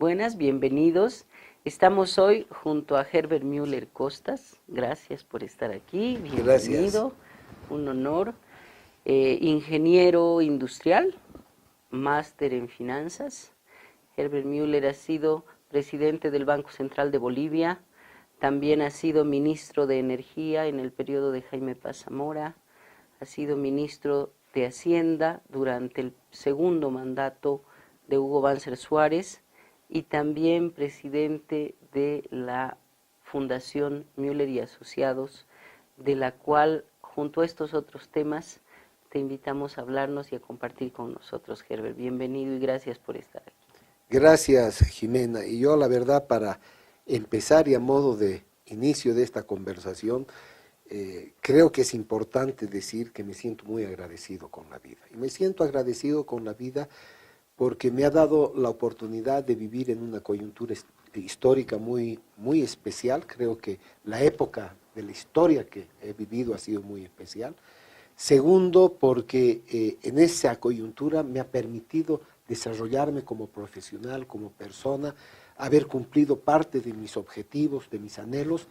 Buenas, bienvenidos. Estamos hoy junto a Herbert Müller Costas. Gracias por estar aquí. Bienvenido. Gracias. Un honor. Ingeniero industrial, máster en finanzas. Herbert Müller ha sido presidente del Banco Central de Bolivia. También ha sido ministro de Energía en el periodo de Jaime Paz Zamora. Ha sido ministro de Hacienda durante el segundo mandato de Hugo Banzer Suárez y también presidente de la Fundación Müller y Asociados, de la cual, junto a estos otros temas, te invitamos a hablarnos y a compartir con nosotros, Herbert. Bienvenido y gracias por estar aquí. Gracias, Jimena. Y yo, la verdad, para empezar y a modo de inicio de esta conversación, creo que es importante decir que me siento muy agradecido con la vida. Y me siento agradecido con la vida porque me ha dado la oportunidad de vivir en una coyuntura histórica muy especial. Creo que la época de la historia que he vivido ha sido muy especial. Segundo, porque en esa coyuntura me ha permitido desarrollarme como profesional, como persona, haber cumplido parte de mis objetivos, de mis anhelos.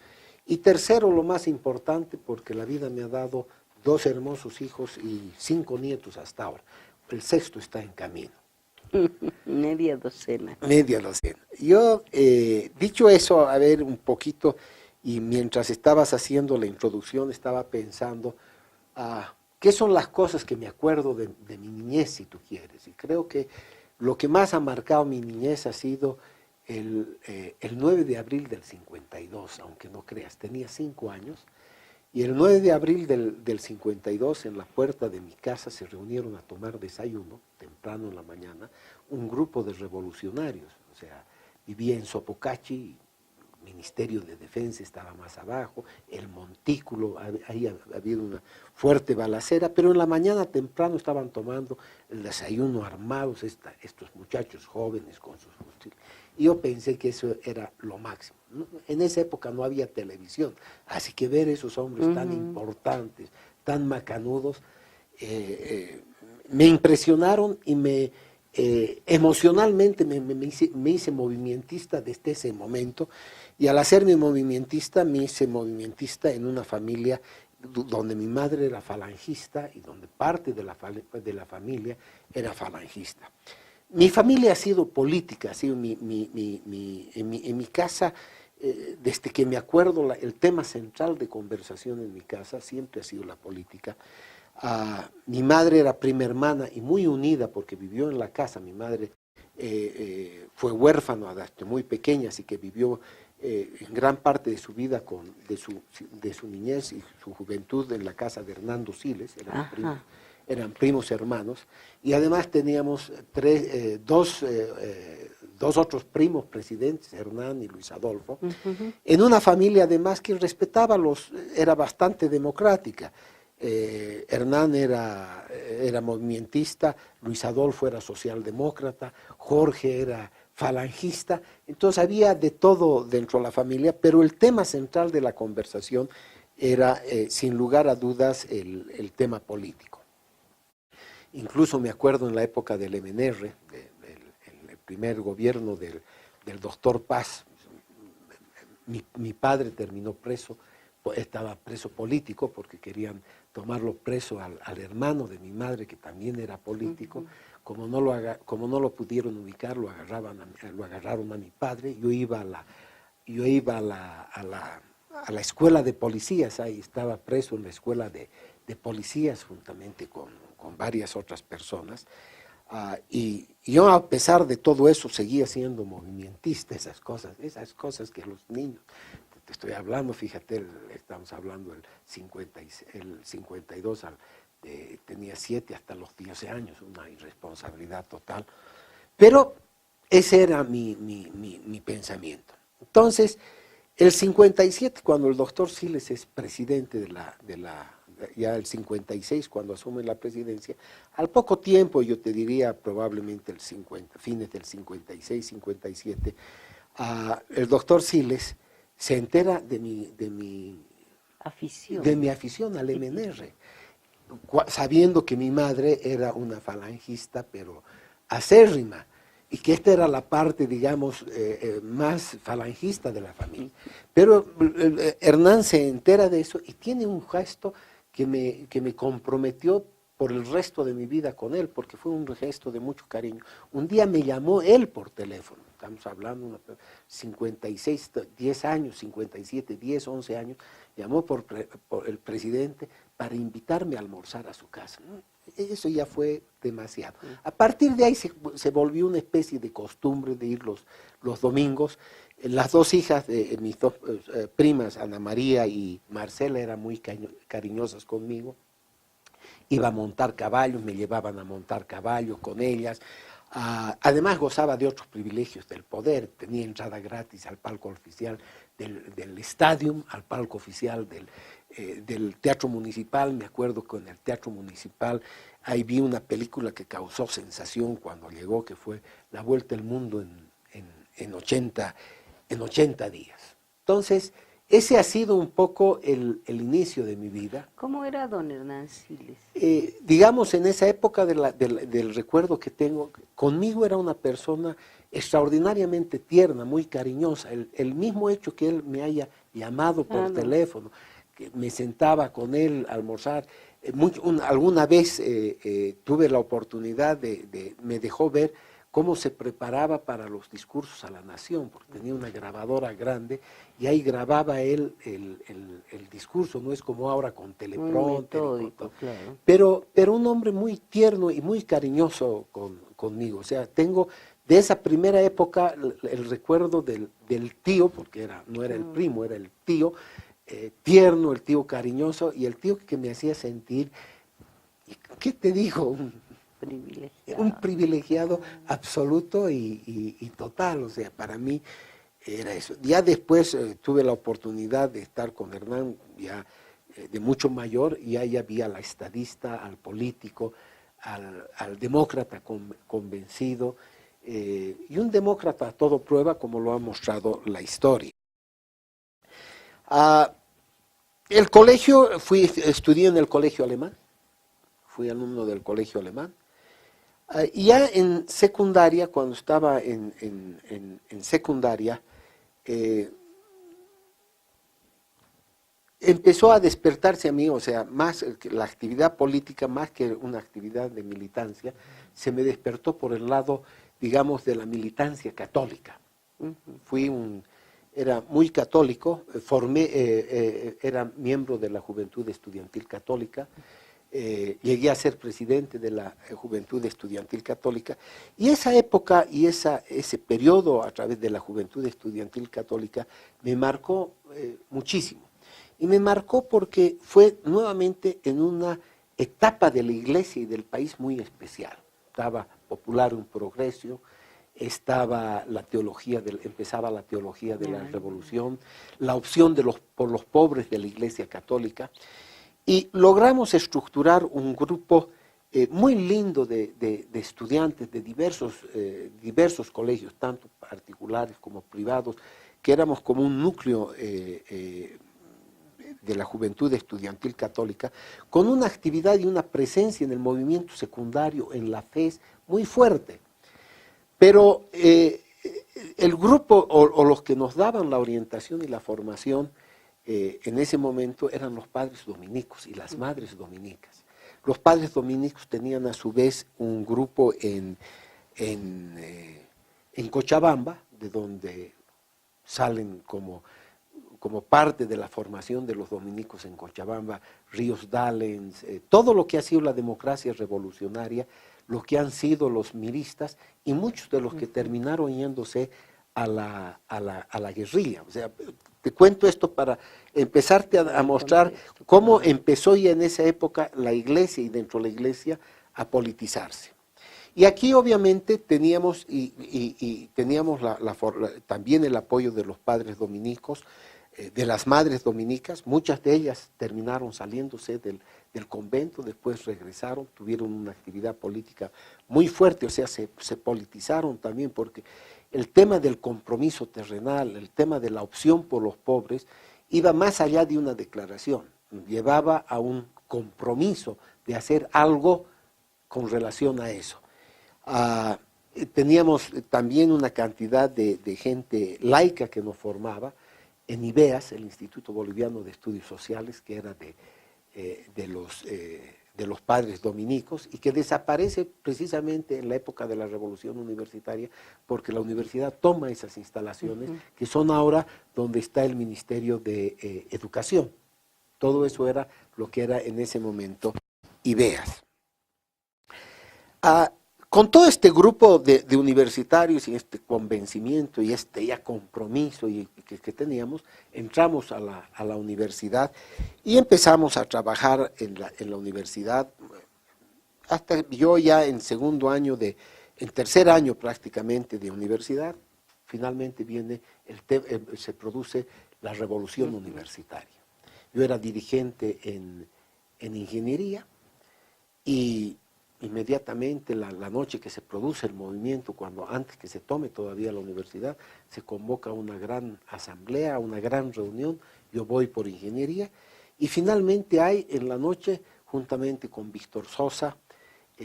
Y tercero, lo más importante, porque la vida me ha dado 2 hermosos hijos y 5 nietos hasta ahora. El sexto está en camino. Media docena. Media docena. Yo, dicho eso, a ver un poquito, y mientras estabas haciendo la introducción, estaba pensando, ¿qué son las cosas que me acuerdo de mi niñez, si tú quieres? Y creo que lo que más ha marcado mi niñez ha sido el 9 de abril del 52, aunque no creas, tenía 5 años, y el 9 de abril del 52 en la puerta de mi casa se reunieron a tomar desayuno, temprano en la mañana, un grupo de revolucionarios. O sea, vivía en Sopocachi, el Ministerio de Defensa estaba más abajo, el Montículo, ahí había una fuerte balacera, pero en la mañana temprano estaban tomando el desayuno armados, estos muchachos jóvenes con sus fusiles. Y yo pensé que eso era lo máximo. En esa época no había televisión, así que ver esos hombres tan importantes, tan macanudos, me impresionaron y emocionalmente me hice movimentista desde ese momento. Y al hacerme movimentista, me hice movimentista en una familia donde mi madre era falangista y donde parte de la familia era falangista. Mi familia ha sido política, ha sido en mi casa, desde que me acuerdo, el tema central de conversación en mi casa siempre ha sido la política. Mi madre era prima hermana y muy unida porque vivió en la casa. Mi madre fue huérfano desde muy pequeña, así que vivió en gran parte de su vida, de su niñez y su juventud en la casa de Hernando Siles, eran primos hermanos, y además teníamos dos otros primos presidentes, Hernán y Luis Adolfo, en una familia además que respetaba era bastante democrática. Hernán era movimentista, Luis Adolfo era socialdemócrata, Jorge era falangista, entonces había de todo dentro de la familia, pero el tema central de la conversación era, sin lugar a dudas, el tema político. Incluso me acuerdo en la época del MNR, el primer gobierno del doctor Paz, mi padre terminó preso, estaba preso político porque querían tomarlo preso al hermano de mi madre, que también era político. Como no lo pudieron ubicar, lo agarraron a mi padre. Yo iba a la escuela de policías, ahí estaba preso en la escuela de policías juntamente con varias otras personas. Y yo, a pesar de todo eso, seguía siendo movimentista, esas cosas que los niños, te estoy hablando, fíjate, estamos hablando del 52, tenía 7 hasta los 10 años, una irresponsabilidad total. Pero ese era mi pensamiento. Entonces, el 57, cuando el doctor Siles es presidente ya el 56, cuando asume la presidencia, al poco tiempo, yo te diría probablemente fines del 56, 57, el doctor Siles se entera de mi afición al MNR, sabiendo que mi madre era una falangista, pero acérrima. y que esta era la parte, digamos, más falangista de la familia. Pero Hernán se entera de eso y tiene un gesto que me comprometió por el resto de mi vida con él, porque fue un gesto de mucho cariño. Un día me llamó él por teléfono, estamos hablando de 56, 10 años, 57, 10, 11 años, llamó por el presidente para invitarme a almorzar a su casa. Eso ya fue demasiado. A partir de ahí se volvió una especie de costumbre de ir los domingos. Las dos hijas de mis dos primas, Ana María y Marcela, eran muy cariñosas conmigo. Iba a montar caballos, me llevaban a montar caballos con ellas. Además gozaba de otros privilegios del poder, tenía entrada gratis al palco oficial del Stadium, al palco oficial del Teatro Municipal. Me acuerdo que en el Teatro Municipal ahí vi una película que causó sensación cuando llegó, que fue La Vuelta al Mundo en 80 días. Entonces, ese ha sido un poco el inicio de mi vida. ¿Cómo era don Hernán Siles? Digamos, en esa época del recuerdo que tengo, conmigo era una persona extraordinariamente tierna, muy cariñosa. El mismo hecho que él me haya llamado por teléfono, que me sentaba con él a almorzar. Alguna vez tuve la oportunidad me dejó ver cómo se preparaba para los discursos a la nación, porque tenía una grabadora grande y ahí grababa él el discurso, no es como ahora con teleprompter. Claro. Pero un hombre muy tierno y muy cariñoso conmigo. O sea, tengo de esa primera época el recuerdo del tío, porque no era el primo, era el tío, tierno, el tío cariñoso y el tío que me hacía sentir, ¿qué te digo? Un privilegiado absoluto y total. O sea, para mí era eso. Ya después tuve la oportunidad de estar con Hernán, ya de mucho mayor, y ahí había al estadista, al político, al demócrata convencido, y un demócrata a todo prueba, como lo ha mostrado la historia. El colegio, estudié en el colegio alemán, fui alumno del colegio alemán. Y ya en secundaria, cuando estaba en secundaria, empezó a despertarse a mí, o sea, más la actividad política, más que una actividad de militancia, se me despertó por el lado, digamos, de la militancia católica. Era muy católico, era miembro de la Juventud Estudiantil Católica. Llegué a ser presidente de la Juventud Estudiantil Católica, y esa época y ese periodo a través de la Juventud Estudiantil Católica me marcó muchísimo. Y me marcó porque fue nuevamente en una etapa de la Iglesia y del país muy especial. Estaba Popularum Progressio, empezaba la teología de la Revolución, la opción por los pobres de la Iglesia Católica. Y logramos estructurar un grupo muy lindo de estudiantes de diversos colegios, tanto particulares como privados, que éramos como un núcleo de la Juventud Estudiantil Católica, con una actividad y una presencia en el movimiento secundario, en la FES, muy fuerte. Pero el grupo o los que nos daban la orientación y la formación en ese momento eran los padres dominicos y las madres dominicas. Los padres dominicos tenían a su vez un grupo en Cochabamba, de donde salen como parte de la formación de los dominicos en Cochabamba, Ríos Dallens, todo lo que ha sido la democracia revolucionaria, lo que han sido los miristas y muchos de los que terminaron yéndose a la guerrilla. O sea, te cuento esto para empezarte a mostrar cómo empezó ya en esa época la iglesia y dentro de la iglesia a politizarse. Y aquí obviamente teníamos, teníamos también el apoyo de los padres dominicos, de las madres dominicas. Muchas de ellas terminaron saliéndose del convento, después regresaron, tuvieron una actividad política muy fuerte, o sea, se politizaron también, porque el tema del compromiso terrenal, el tema de la opción por los pobres, iba más allá de una declaración, llevaba a un compromiso de hacer algo con relación a eso. teníamos también una cantidad de gente laica que nos formaba en IBEAS, el Instituto Boliviano de Estudios Sociales, que era de los padres dominicos y que desaparece precisamente en la época de la Revolución Universitaria, porque la universidad toma esas instalaciones que son ahora donde está el Ministerio de Educación. Todo eso era lo que era en ese momento IBEAS. Con todo este grupo de universitarios y este convencimiento y este ya compromiso que teníamos, entramos a la universidad y empezamos a trabajar en la universidad. Hasta yo ya en segundo año, en tercer año prácticamente de universidad, finalmente se produce la revolución universitaria. Yo era dirigente en ingeniería y inmediatamente la noche que se produce el movimiento, antes que se tome todavía la universidad, se convoca una gran asamblea, una gran reunión, yo voy por ingeniería, y finalmente hay en la noche, juntamente con Víctor Sosa,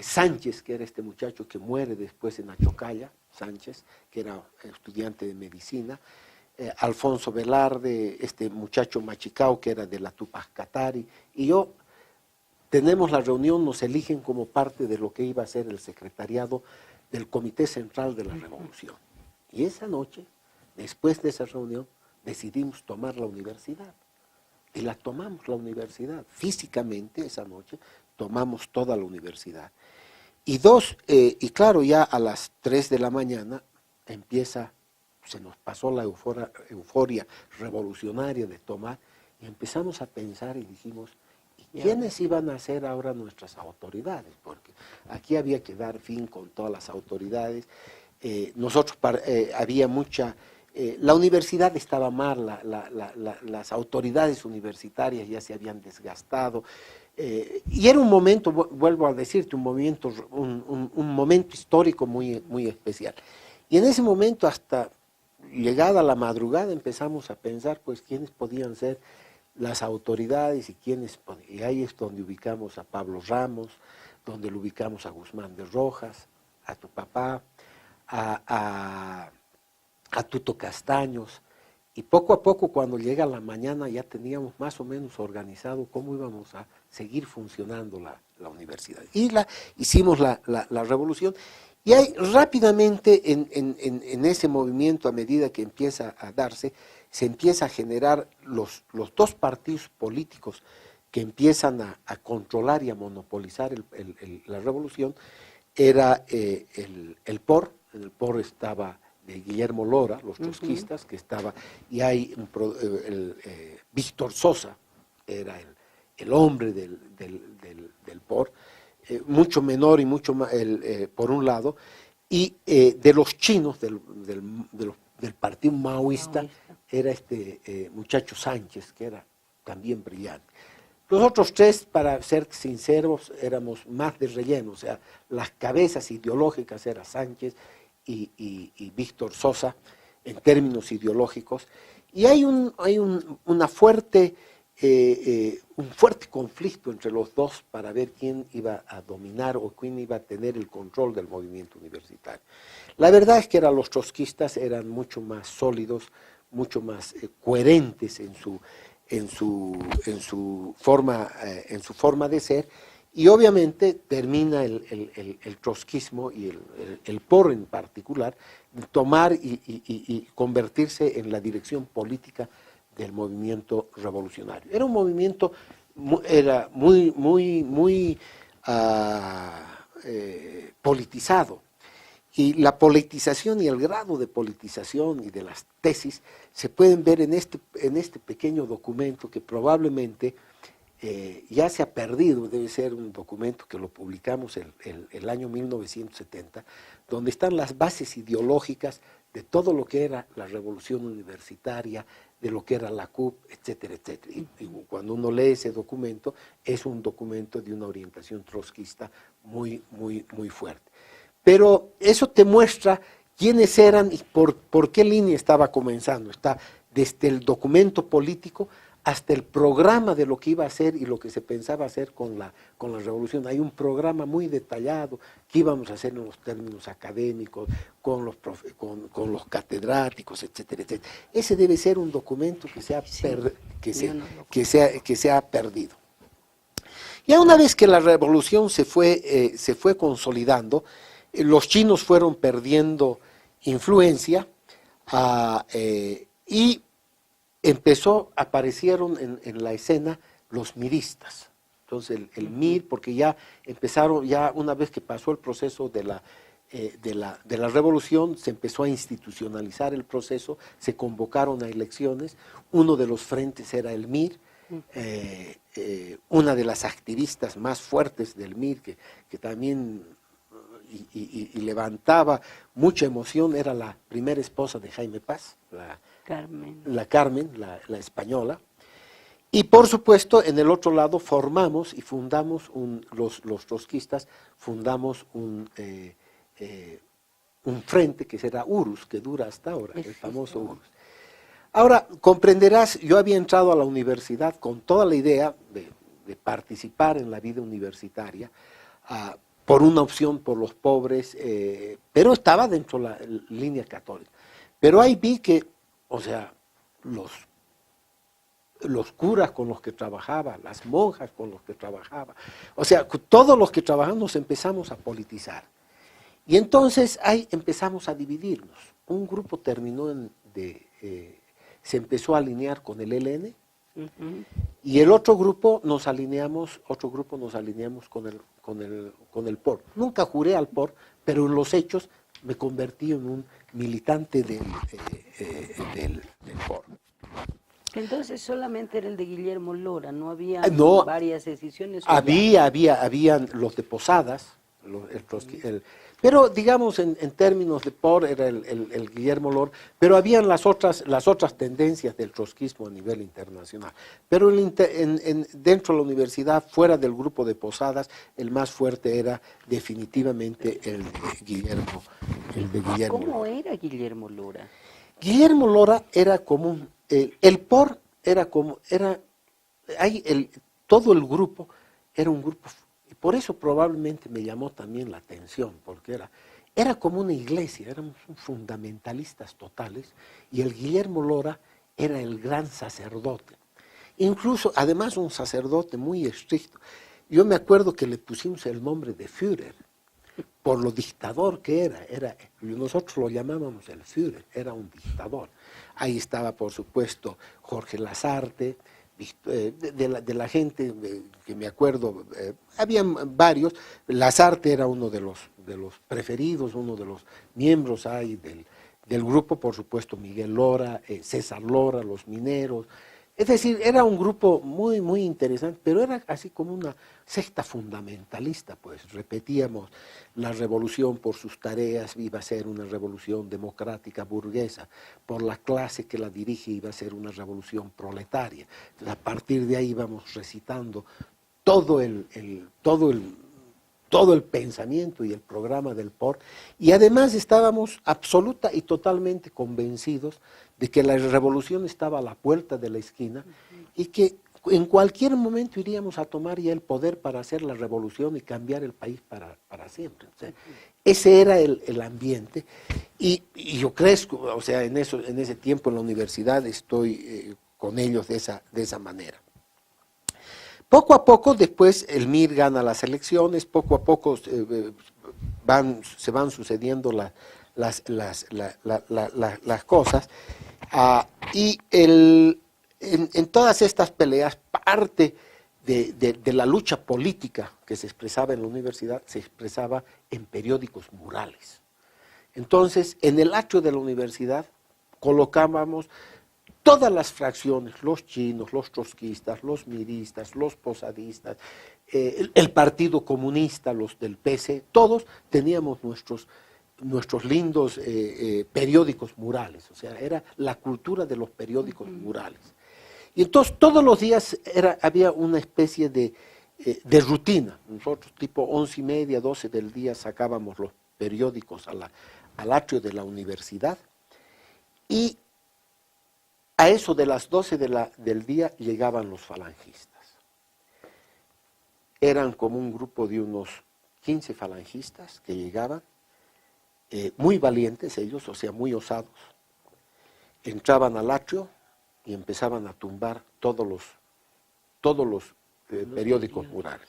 Sánchez, que era este muchacho que muere después en Achocalla, Sánchez, que era estudiante de medicina, Alfonso Velarde, este muchacho Machicao, que era de la Tupac Katari, y yo. Tenemos la reunión, nos eligen como parte de lo que iba a ser el secretariado del Comité Central de la Revolución. Y esa noche, después de esa reunión, decidimos tomar la universidad. Y la tomamos la universidad. Físicamente, esa noche, tomamos toda la universidad. Y claro, ya a las 3 de la mañana se nos pasó la euforia revolucionaria de tomar, y empezamos a pensar y dijimos, ¿quiénes iban a ser ahora nuestras autoridades? Porque aquí había que dar fin con todas las autoridades. Había mucha... la universidad estaba mal, las autoridades universitarias ya se habían desgastado. Y era un momento, vuelvo a decirte, un momento histórico muy, muy especial. Y en ese momento, hasta llegada la madrugada, empezamos a pensar, pues, quiénes podían ser las autoridades y ahí es donde ubicamos a Pablo Ramos, donde lo ubicamos a Guzmán de Rojas, a tu papá, a Tuto Castaños, y poco a poco cuando llega la mañana ya teníamos más o menos organizado cómo íbamos a seguir funcionando la universidad. Y hicimos la revolución, y ahí rápidamente en ese movimiento, a medida que empieza a darse, se empieza a generar los dos partidos políticos que empiezan a controlar y a monopolizar la revolución. Era el POR, en el POR estaba de Guillermo Lora, los trotskistas, que estaba, y hay Víctor Sosa, era el hombre del POR, mucho menor y mucho más, por un lado, y de los chinos, del partido maoísta, era este muchacho Sánchez, que era también brillante. Los otros tres, para ser sinceros, éramos más de relleno, o sea, las cabezas ideológicas eran Sánchez y Víctor Sosa, en términos ideológicos, y hay un fuerte conflicto entre los dos para ver quién iba a dominar o quién iba a tener el control del movimiento universitario. La verdad es que los trotskistas eran mucho más sólidos, mucho más coherentes en su forma de ser, y obviamente termina el trotskismo y el POR en particular tomar y convertirse en la dirección política del movimiento revolucionario. Era un movimiento muy politizado. Y la politización y el grado de politización y de las tesis se pueden ver en este pequeño documento que probablemente ya se ha perdido. Debe ser un documento que lo publicamos el año 1970, donde están las bases ideológicas de todo lo que era la revolución universitaria, de lo que era la CUP, etcétera, etcétera. Y cuando uno lee ese documento, es un documento de una orientación trotskista muy, muy, muy fuerte. Pero eso te muestra quiénes eran y por qué línea estaba comenzando. Está desde el documento político hasta el programa de lo que iba a hacer y lo que se pensaba hacer con la revolución. Hay un programa muy detallado que íbamos a hacer en los términos académicos, con los catedráticos, etcétera, etcétera. Ese debe ser un documento que se ha perdido. Ya una vez que la revolución se fue consolidando, los chinos fueron perdiendo influencia y aparecieron en la escena los miristas. Entonces el MIR, porque ya empezaron, ya una vez que pasó el proceso de la revolución, se empezó a institucionalizar el proceso, se convocaron a elecciones, uno de los frentes era el MIR, una de las activistas más fuertes del MIR, que también y levantaba mucha emoción, era la primera esposa de Jaime Paz, Carmen, la española. Y por supuesto, en el otro lado fundamos los trotskistas, fundamos un frente que será URUS, que dura hasta ahora, el famoso URUS. Ahora, comprenderás, yo había entrado a la universidad con toda la idea de participar en la vida universitaria, por una opción por los pobres, pero estaba dentro de la línea católica. Pero ahí vi que, o sea, los curas con los que trabajaba, las monjas con los que trabajaba, o sea, todos los que trabajamos nos empezamos a politizar. Y entonces ahí empezamos a dividirnos. Un grupo se empezó a alinear con el ELN, y el otro grupo nos alineamos con el POR. Nunca juré al POR, pero en los hechos me convertí en un militante del POR. Entonces solamente era el de Guillermo Lora, no había varias decisiones. Habían los de Posadas, pero digamos en términos de POR era el Guillermo Lora, pero habían las otras tendencias del trotskismo a nivel internacional. Pero dentro de la universidad, fuera del grupo de Posadas, el más fuerte era definitivamente el de Guillermo ¿Cómo era Guillermo Lora? Guillermo Lora era como el POR todo el grupo era un grupo, y por eso probablemente me llamó también la atención, porque era como una iglesia, éramos fundamentalistas totales, y el Guillermo Lora era el gran sacerdote, incluso además un sacerdote muy estricto. Yo me acuerdo que le pusimos el nombre de Führer, por lo dictador que era, nosotros lo llamábamos el Führer, era un dictador. Ahí estaba, por supuesto, Jorge Lasarte, de la gente que me acuerdo, habían varios. Lasarte era uno de los preferidos, uno de los miembros ahí del grupo, por supuesto Miguel Lora, César Lora, los mineros. Es decir, era un grupo muy, muy interesante, pero era así como una secta fundamentalista, pues repetíamos, la revolución por sus tareas iba a ser una revolución democrática burguesa, por la clase que la dirige iba a ser una revolución proletaria. Entonces, a partir de ahí íbamos recitando todo el pensamiento y el programa del POR, y además estábamos absoluta y totalmente convencidos de que la revolución estaba a la puerta de la esquina y que en cualquier momento iríamos a tomar ya el poder para hacer la revolución y cambiar el país para siempre. O sea, ese era el ambiente, y yo crezco, o sea, en ese tiempo en la universidad estoy con ellos de esa manera. Poco a poco, después el MIR gana las elecciones, poco a poco se van sucediendo las cosas, y en todas estas peleas, parte de la lucha política que se expresaba en la universidad, se expresaba en periódicos murales. Entonces, en el atrio de la universidad colocábamos todas las fracciones, los chinos, los trotskistas, los miristas, los posadistas, el Partido Comunista, los del PC, todos teníamos nuestros lindos periódicos murales, o sea, era la cultura de los periódicos murales. Y entonces todos los días había una especie de rutina. Nosotros tipo 11:30, 12 del día sacábamos los periódicos al atrio de la universidad, y a eso de las 12 del día llegaban los falangistas. Eran como un grupo de unos 15 falangistas que llegaban, muy valientes ellos, o sea, muy osados. Entraban al atrio y empezaban a tumbar todos los periódicos murales.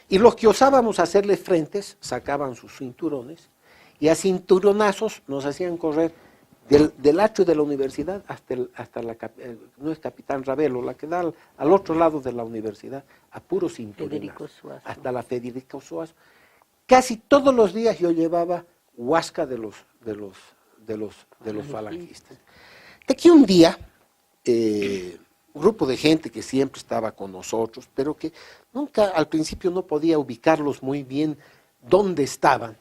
Y los que osábamos hacerles frentes sacaban sus cinturones y a cinturonazos nos hacían correr del atrio de la universidad hasta no es Capitán Ravelo, la que da al otro lado de la universidad, a puro cinturonazo, hasta la Federico Suazo. Casi todos los días yo llevaba huasca de los falangistas. De que un día, un grupo de gente que siempre estaba con nosotros, pero que nunca al principio no podía ubicarlos muy bien dónde estaban,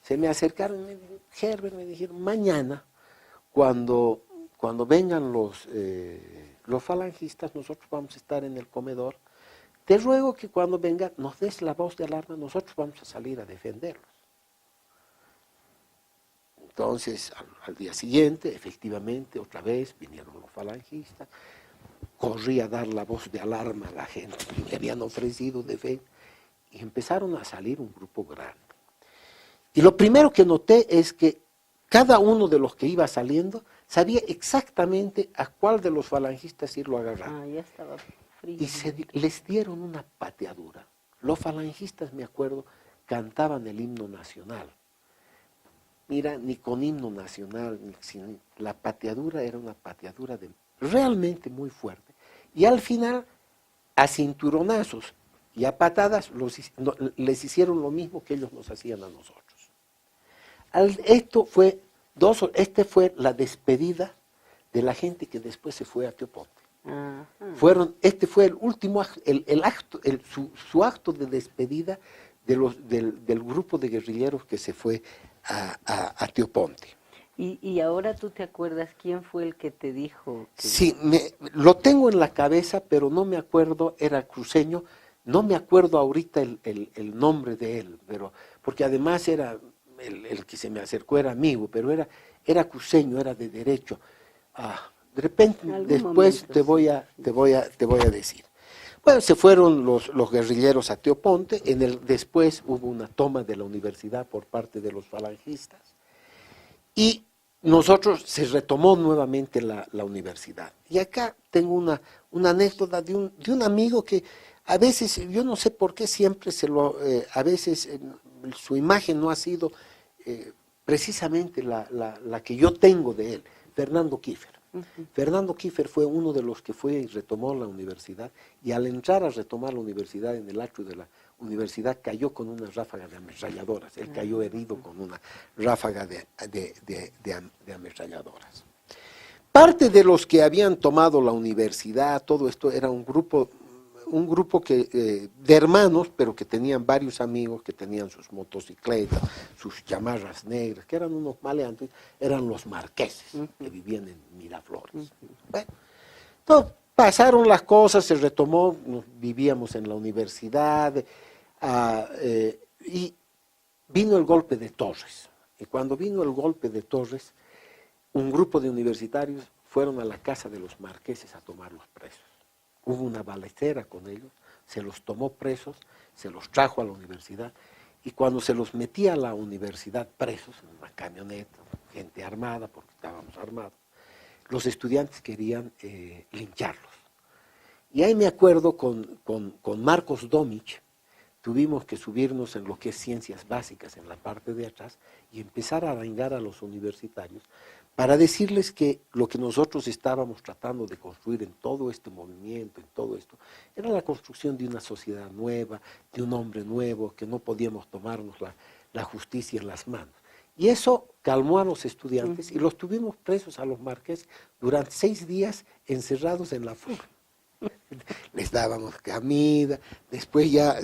se me acercaron y me dijeron, Herbert, me dijeron, mañana, cuando vengan los falangistas, nosotros vamos a estar en el comedor, te ruego que cuando vengan nos des la voz de alarma, nosotros vamos a salir a defenderlos. Entonces, al día siguiente, efectivamente, otra vez vinieron los falangistas, corrí a dar la voz de alarma a la gente que me habían ofrecido defensa, y empezaron a salir un grupo grande. Y lo primero que noté es que cada uno de los que iba saliendo sabía exactamente a cuál de los falangistas irlo a agarrar. Ah, ya estaba frío. Y les dieron una pateadura. Los falangistas, me acuerdo, cantaban el himno nacional. Mira, ni con himno nacional, la pateadura era una pateadura realmente muy fuerte. Y al final, a cinturonazos y a patadas, les hicieron lo mismo que ellos nos hacían a nosotros. Este fue la despedida de la gente que después se fue a Teoponte. Este fue el último su acto de despedida del grupo de guerrilleros que se fue a Teoponte. ¿Y ahora tú te acuerdas quién fue el que te dijo? Sí, lo tengo en la cabeza, pero no me acuerdo, era cruceño, no me acuerdo ahorita el nombre de él, porque además era el que se me acercó era amigo, pero era cruceño, era de derecho. De repente, después te voy a decir. Bueno, se fueron los guerrilleros a Teoponte, después hubo una toma de la universidad por parte de los falangistas, y se retomó nuevamente la universidad. Y acá tengo una anécdota de un amigo que a veces, yo no sé por qué siempre a veces su imagen no ha sido precisamente la que yo tengo de él, Fernando Kiefer. Fernando Kiefer fue uno de los que fue y retomó la universidad, y al entrar a retomar la universidad, en el atrio de la universidad cayó con una ráfaga de ametralladoras. Él cayó herido con una ráfaga de ametralladoras. Parte de los que habían tomado la universidad, todo esto era un grupo de hermanos, pero que tenían varios amigos, que tenían sus motocicletas, sus chamarras negras, que eran unos maleantes, eran los marqueses, que vivían en Miraflores. Bueno, entonces, pasaron las cosas, se retomó, vivíamos en la universidad, y vino el golpe de Torres. Y cuando vino el golpe de Torres, un grupo de universitarios fueron a la casa de los marqueses a tomarlos presos. Hubo una balacera con ellos, se los tomó presos, se los trajo a la universidad, y cuando se los metía a la universidad presos, en una camioneta, gente armada, porque estábamos armados, los estudiantes querían lincharlos. Y ahí me acuerdo con Marcos Domich, tuvimos que subirnos en lo que es ciencias básicas, en la parte de atrás, y empezar a arengar a los universitarios para decirles que lo que nosotros estábamos tratando de construir en todo este movimiento, en todo esto, era la construcción de una sociedad nueva, de un hombre nuevo, que no podíamos tomarnos la justicia en las manos. Y eso calmó a los estudiantes, y los tuvimos presos a los marqueses durante 6 días encerrados en la FUR. Les dábamos comida, después ya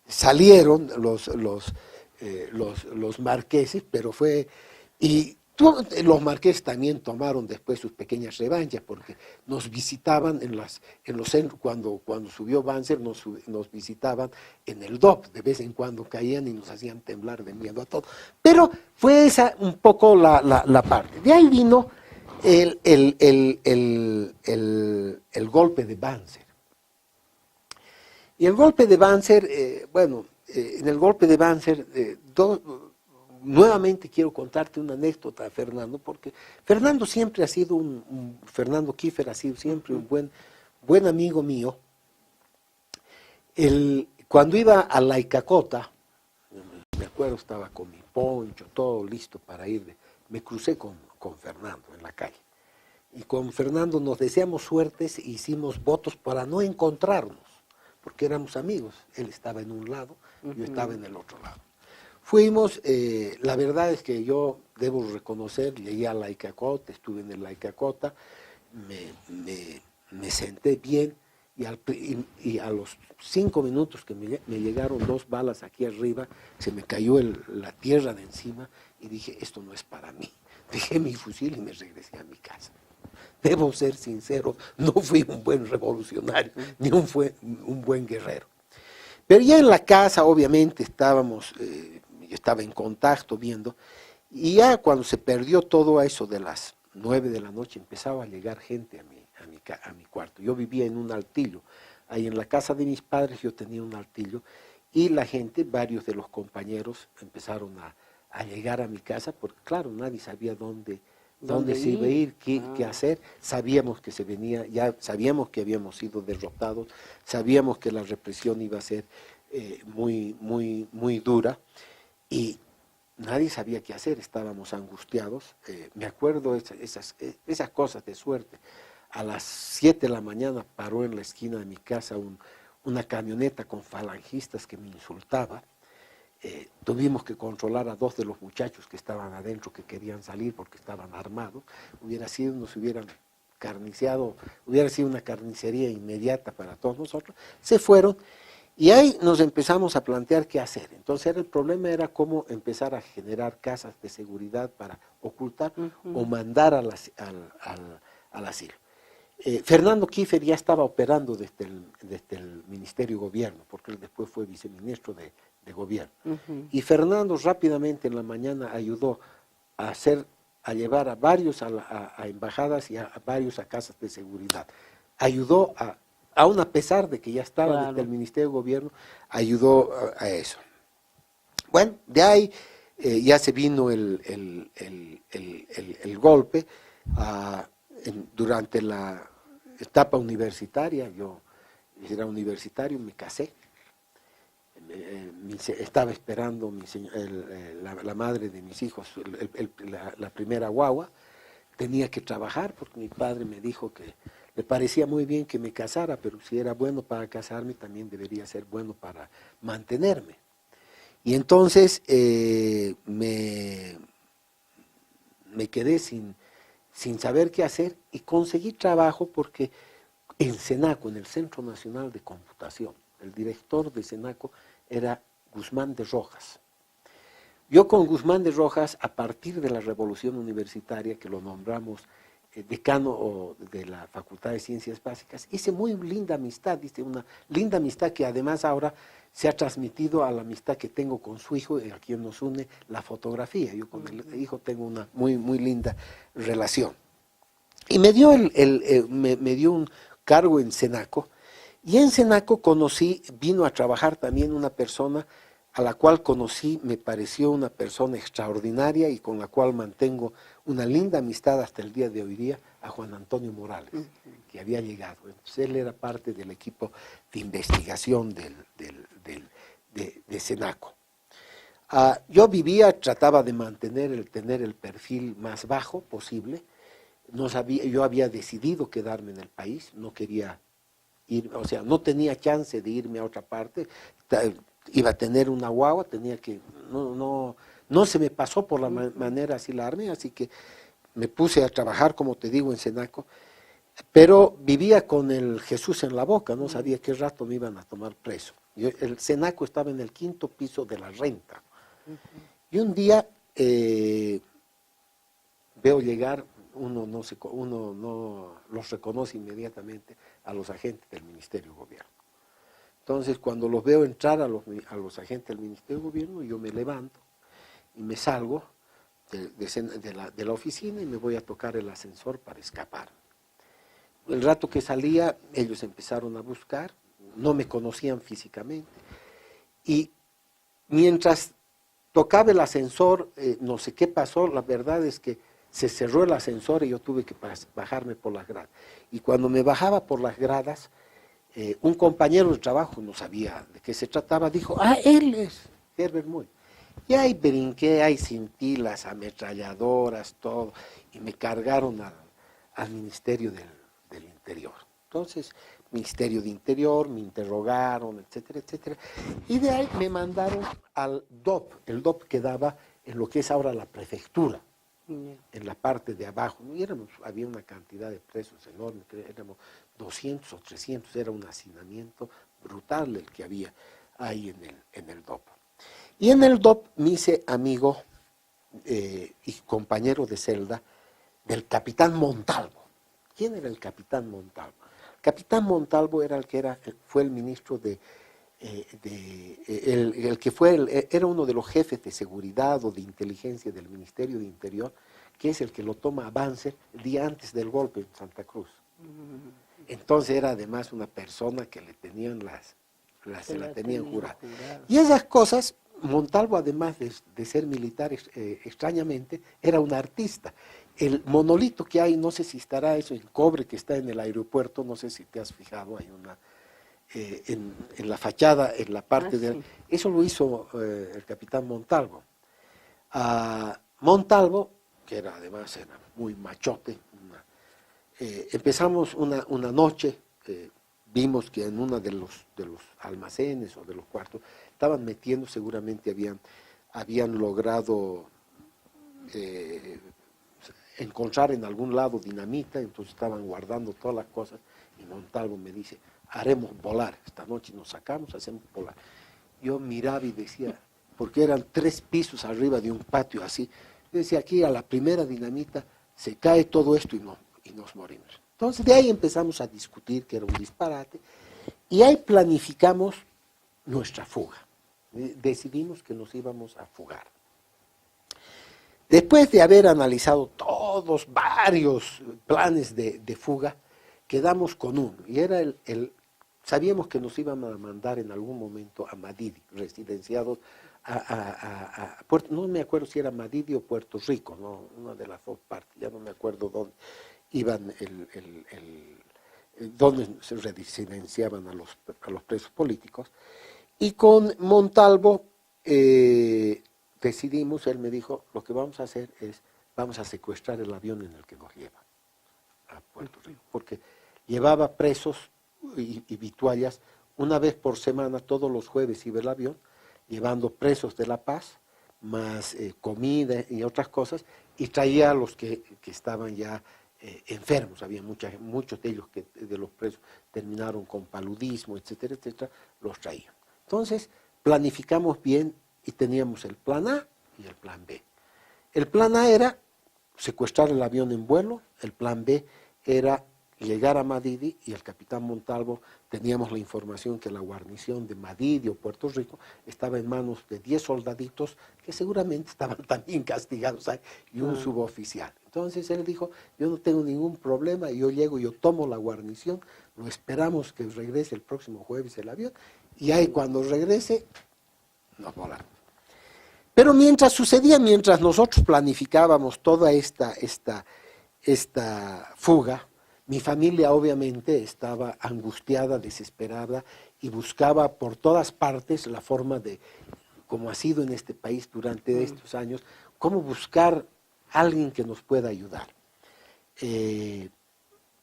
salieron los marqueses, pero fue... los marqueses también tomaron después sus pequeñas revanchas, porque nos visitaban en los centros, cuando subió Banzer, nos visitaban en el DOP, de vez en cuando caían y nos hacían temblar de miedo a todo. Pero fue esa un poco la parte. De ahí vino el golpe de Banzer. Y el golpe de Banzer, en el golpe de Banzer, nuevamente quiero contarte una anécdota, Fernando, porque Fernando siempre ha sido Fernando Kiefer ha sido siempre un buen amigo mío. Cuando iba a La Icacota, me acuerdo, estaba con mi poncho, todo listo para ir, me crucé con Fernando en la calle. Y con Fernando nos deseamos suertes e hicimos votos para no encontrarnos, porque éramos amigos. Él estaba en un lado, yo estaba en el otro lado. Fuimos, la verdad es que yo debo reconocer, llegué a La Icacota, estuve en La Icacota, me senté bien y a los 5 minutos que me llegaron 2 balas aquí arriba, se me cayó la tierra de encima y dije, esto no es para mí. Dejé mi fusil y me regresé a mi casa. Debo ser sincero, no fui un buen revolucionario, ni un buen guerrero. Pero ya en la casa, obviamente, yo estaba en contacto viendo, y ya cuando se perdió todo eso de las 9 de la noche, empezaba a llegar gente a mi cuarto. Yo vivía en un altillo, ahí en la casa de mis padres yo tenía un altillo, y la gente, varios de los compañeros, empezaron a llegar a mi casa, porque claro, nadie sabía dónde se iba a ir, qué hacer. Sabíamos que se venía, ya sabíamos que habíamos sido derrotados, sabíamos que la represión iba a ser muy dura, y nadie sabía qué hacer, estábamos angustiados. Me acuerdo esas cosas de suerte. A las 7 de la mañana paró en la esquina de mi casa una camioneta con falangistas que me insultaba. Tuvimos que controlar a 2 de los muchachos que estaban adentro, que querían salir porque estaban armados. Nos hubieran carniceado, hubiera sido una carnicería inmediata para todos nosotros. Se fueron y ahí nos empezamos a plantear qué hacer. Entonces el problema era cómo empezar a generar casas de seguridad para ocultar o mandar al asilo. Fernando Kiefer ya estaba operando desde el Ministerio de Gobierno, porque él después fue viceministro de Gobierno. Y Fernando rápidamente en la mañana ayudó a llevar a varios a embajadas y a varios a casas de seguridad. Ayudó aún a pesar de que ya estaba desde el Ministerio de Gobierno, ayudó a eso. Bueno, de ahí ya se vino el golpe. Durante la etapa universitaria, yo era universitario, me casé. Estaba esperando la madre de mis hijos, la primera guagua. Tenía que trabajar porque mi padre me dijo que le parecía muy bien que me casara, pero si era bueno para casarme, también debería ser bueno para mantenerme. Y entonces me quedé sin saber qué hacer y conseguí trabajo porque en Senaco, en el Centro Nacional de Computación, el director de Senaco era Guzmán de Rojas. Yo con Guzmán de Rojas, a partir de la Revolución Universitaria, que lo nombramos decano de la Facultad de Ciencias Básicas, hice muy linda amistad, una linda amistad que además ahora se ha transmitido a la amistad que tengo con su hijo, a quien nos une la fotografía. Yo con el hijo tengo una muy linda relación. Y me dio me dio un cargo en Senaco, y en Senaco vino a trabajar también una persona a la cual conocí, me pareció una persona extraordinaria y con la cual mantengo una linda amistad hasta el día de hoy día, a Juan Antonio Morales, que había llegado. Entonces él era parte del equipo de investigación de Senaco. Yo trataba de tener el perfil más bajo posible. Yo había decidido quedarme en el país, no quería ir, o sea, no tenía chance de irme a otra parte. Iba a tener una guagua, no se me pasó por la manera asilarme, así que me puse a trabajar, como te digo, en Senaco, pero vivía con el Jesús en la boca, no sabía qué rato me iban a tomar preso. El Senaco estaba en el 5º piso de la Renta. Y un día veo llegar, uno no los reconoce inmediatamente a los agentes del Ministerio de Gobierno. Entonces, cuando los veo entrar a los agentes del Ministerio de Gobierno, yo me levanto y me salgo de la oficina y me voy a tocar el ascensor para escapar. El rato que salía, ellos empezaron a buscar, no me conocían físicamente, y mientras tocaba el ascensor, no sé qué pasó, la verdad es que se cerró el ascensor y yo tuve que bajarme por las gradas. Y cuando me bajaba por las gradas, un compañero de trabajo, no sabía de qué se trataba, dijo, él es Herbert Muy. Y ahí brinqué, ahí cintilas, ametralladoras, todo, y me cargaron al Ministerio del Interior. Entonces, Ministerio de Interior, me interrogaron, etcétera, etcétera. Y de ahí me mandaron al DOP. El DOP quedaba en lo que es ahora la prefectura, en la parte de abajo. Y había una cantidad de presos enorme, éramos 200 o 300, era un hacinamiento brutal el que había ahí en el DOP. Y en el DOP me hice amigo y compañero de celda del capitán Montalvo. ¿Quién era el capitán Montalvo? El capitán Montalvo era fue el ministro era uno de los jefes de seguridad o de inteligencia del Ministerio de Interior, que es el que lo toma a Banzer el día antes del golpe en Santa Cruz. Entonces era además una persona que le tenían se la tenían jurada. Y esas cosas, Montalvo, además de ser militar, extrañamente, era un artista. El monolito que hay, no sé si estará eso en cobre, que está en el aeropuerto, no sé si te has fijado, hay una en la fachada, en la parte de... Sí. Eso lo hizo el capitán Montalvo. Montalvo, que además era muy machote, empezamos una noche, vimos que en uno de los almacenes o de los cuartos estaban metiendo, seguramente habían logrado encontrar en algún lado dinamita, entonces estaban guardando todas las cosas, y Montalvo me dice, haremos volar, esta noche nos sacamos, hacemos volar. Yo miraba y decía, porque eran 3 pisos arriba de un patio así, yo decía, aquí a la primera dinamita se cae todo esto y nos morimos. Entonces de ahí empezamos a discutir que era un disparate, y ahí planificamos nuestra fuga. Decidimos que nos íbamos a fugar. Después de haber analizado varios planes de fuga, quedamos con uno, y era sabíamos que nos iban a mandar en algún momento a Madidi, residenciados a Puerto, no me acuerdo si era Madidi o Puerto Rico, ¿no? Una de las dos partes, ya no me acuerdo dónde iban dónde se residenciaban a los presos políticos. Y con Montalvo decidimos, él me dijo, lo que vamos a hacer es, vamos a secuestrar el avión en el que nos lleva a Puerto Rico, porque llevaba presos y vituallas una vez por semana, todos los jueves iba el avión, llevando presos de La Paz, más comida y otras cosas, y traía a los que estaban ya enfermos. Había muchos de ellos de los presos terminaron con paludismo, etcétera, etcétera, los traían. Entonces, planificamos bien y teníamos el plan A y el plan B. El plan A era secuestrar el avión en vuelo, el plan B era llegar a Madidi, y el capitán Montalvo teníamos la información que la guarnición de Madidi o Puerto Rico estaba en manos de 10 soldaditos que seguramente estaban también castigados ahí, y un suboficial. Entonces él dijo, yo no tengo ningún problema, yo llego, yo tomo la guarnición, lo esperamos que regrese el próximo jueves el avión, y ahí cuando regrese, nos volamos. Pero mientras nosotros planificábamos toda esta fuga, mi familia obviamente estaba angustiada, desesperada, y buscaba por todas partes la forma de, como ha sido en este país durante estos años, cómo buscar a alguien que nos pueda ayudar. En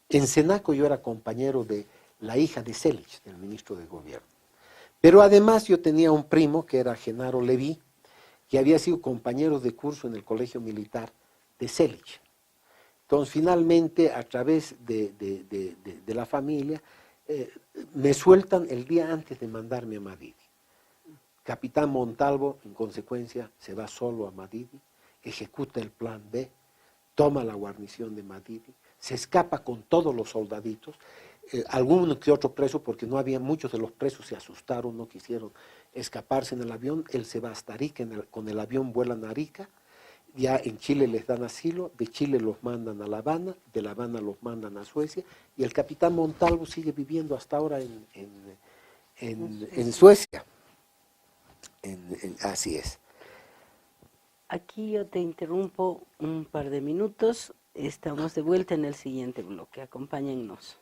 Senaco yo era compañero de la hija de Selig, del ministro de Gobierno. Pero además yo tenía un primo que era Genaro Leví, que había sido compañero de curso en el Colegio Militar de Selig. Entonces, finalmente, a través de la familia, me sueltan el día antes de mandarme a Madidi. Capitán Montalvo, en consecuencia, se va solo a Madidi, ejecuta el plan B, toma la guarnición de Madidi, se escapa con todos los soldaditos, alguno que otro preso, porque no había, muchos de los presos se asustaron, no quisieron escaparse en el avión, él se va hasta Arica, con el avión vuelan a Arica, ya en Chile les dan asilo, de Chile los mandan a La Habana, de La Habana los mandan a Suecia, y el capitán Montalvo sigue viviendo hasta ahora en Suecia. Así es. Aquí yo te interrumpo un par de minutos. Estamos de vuelta en el siguiente bloque. Acompáñennos.